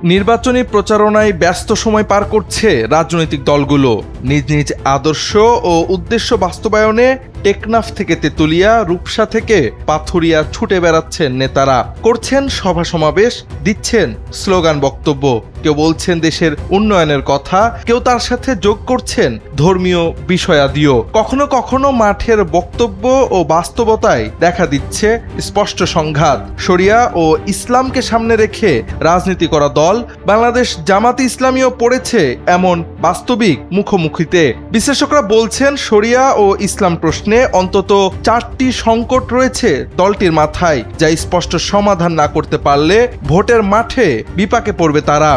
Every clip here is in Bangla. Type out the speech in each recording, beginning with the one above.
নির্বাচনী প্রচারণায় ব্যস্ত সময় পার করছে রাজনৈতিক দলগুলো। নিজ নিজ আদর্শ ও উদ্দেশ্য বাস্তবায়নে টেকনাফ থেকে তেতুলিয়া, রূপসা থেকে পাথুরিয়া ছুটে বেড়াচ্ছেন নেতারা। করছেন সভা সমাবেশ, দিচ্ছেন স্লোগান বক্তব্য। কেউ বলছেন দেশের উন্নয়নের কথা, কেউ তার সাথে যোগ করছেন ধর্মীয় বিষয়াদিও। কখনো কখনো মাঠের বক্তব্য ও বাস্তবতায় দেখা দিচ্ছে স্পষ্ট সংঘাত। শরিয়া ও ইসলামকে সামনে রেখে রাজনীতি করা দল বাংলাদেশ জামাতে ইসলামীও পড়েছে এমন বাস্তবিক মুখোমুখিতে। বিশ্লেষকরা বলছেন শরিয়া ও ইসলাম প্রশ্নে অন্তত 4টি সংকট রয়েছে দলটির মাথায়, যা স্পষ্ট সমাধান না করতে পারলে ভোটের মাঠে বিপাকে পড়বে তারা।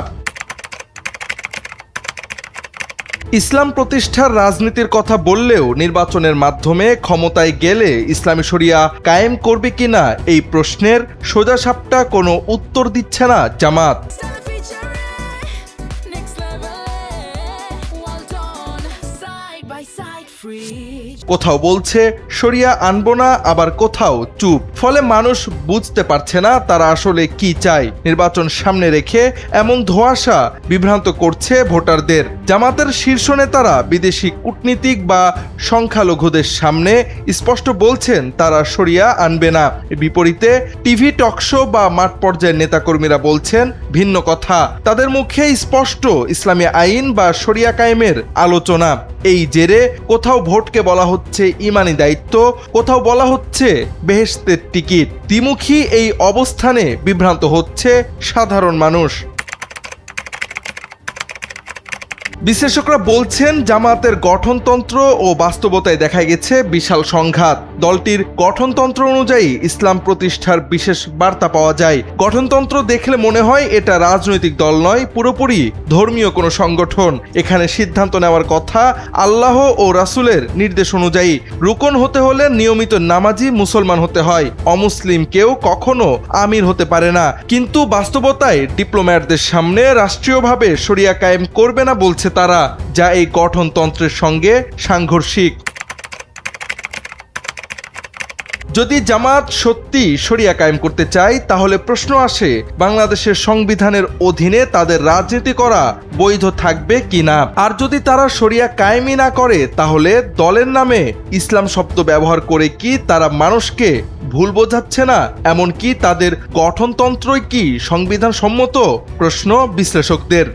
ইসলাম প্রতিষ্ঠার রাজনীতির কথা বললেও নির্বাচনের মাধ্যমে ক্ষমতায় গেলে ইসলামী শরিয়া কায়েম করবে কিনা এই প্রশ্নের সোজাসাপটা কোনো উত্তর দিচ্ছে না জামাত। কোথাও বলছে শরিয়া আনবো না, আবার কোথাও চুপ। ফলে মানুষ বুঝতে পারছে না তারা আসলে কি চায়। নির্বাচন সামনে রেখে এমন ধোঁয়াশা বিভ্রান্ত করছে ভোটারদের। জামাতের শীর্ষ নেতারা বিদেশি কূটনীতিক বা সংখ্যালঘুদের সামনে স্পষ্ট বলছেন তারা শরিয়া আনবে না। বিপরীতে টিভি টকশো বা মাঠ পর্যায়ের নেতাকর্মীরা বলছেন ভিন্ন কথা। তাদের মুখে স্পষ্ট ইসলামী আইন বা শরিয়া কায়েমের আলোচনা। এই জেরে কোথাও ভোটকে বলা হচ্ছে ইমানি দায়িত্ব, কোথাও বলা হচ্ছে বেহেশতের টিকিট। দ্বিমুখী এই অবস্থানে বিভ্রান্ত হচ্ছে সাধারণ মানুষ। বিশ্লেষকরা বলছেন জামাতের গঠনতন্ত্র ও বাস্তবতায় দেখা গেছে বিশাল সংঘাত। দলটির গঠনতন্ত্র অনুযায়ী ইসলাম প্রতিষ্ঠার বিশেষ বার্তা পাওয়া যায়। গঠনতন্ত্র দেখলে মনে হয় এটা রাজনৈতিক দল নয়, পুরোপুরি ধর্মীয় কোনো সংগঠন। এখানে সিদ্ধান্ত নেওয়ার কথা আল্লাহ ও রাসূলের নির্দেশ অনুযায়ী। রুকন হতে হলে নিয়মিত নামাজি মুসলমান হতে হয়, অমুসলিম কেউ কখনো আমির হতে পারে না। কিন্তু বাস্তবতায় ডিপ্লোম্যাটদের সামনে রাষ্ট্রীয়ভাবে শরিয়া কায়েম করবে না বলছে তারা, যা এই গঠনতন্ত্রের সঙ্গে সাংঘর্ষিক। যদি জামাত সত্যি শরিয়া কায়েম করতে চায় তাহলে প্রশ্ন আসে বাংলাদেশের সংবিধানের অধীনে তাদের রাজনীতি করা বৈধ থাকবে কিনা। আর যদি তারা শরিয়া কায়েমই না করে তাহলে দলের নামে ইসলাম শব্দ ব্যবহার করে কি তারা মানুষকে ভুল বোঝাচ্ছে না? এমনকি তাদের গঠনতন্ত্রই কি সংবিধান সম্মত? প্রশ্ন বিশ্লেষকদের।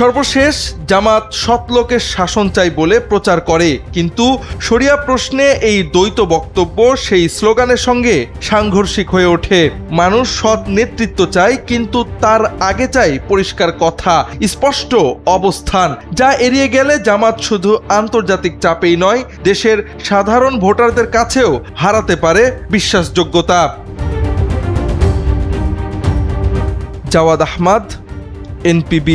সর্বশেষ, জামাত সৎ লোকের শাসন চাই বলে প্রচার করে, কিন্তু শরিয়া প্রশ্নে এই দ্বৈত বক্তব্য সেই স্লোগানের সঙ্গে সাংঘর্ষিক হয়ে ওঠে। মানুষ সৎ নেতৃত্ব চায়, কিন্তু তার আগে চাই পরিষ্কার কথা, স্পষ্ট অবস্থান, যা এড়িয়ে গেলে জামাত শুধু আন্তর্জাতিক চাপেই নয়, দেশের সাধারণ ভোটারদের কাছেও হারাতে পারে বিশ্বাসযোগ্যতা। জাওয়াদ আহমদ, NPB।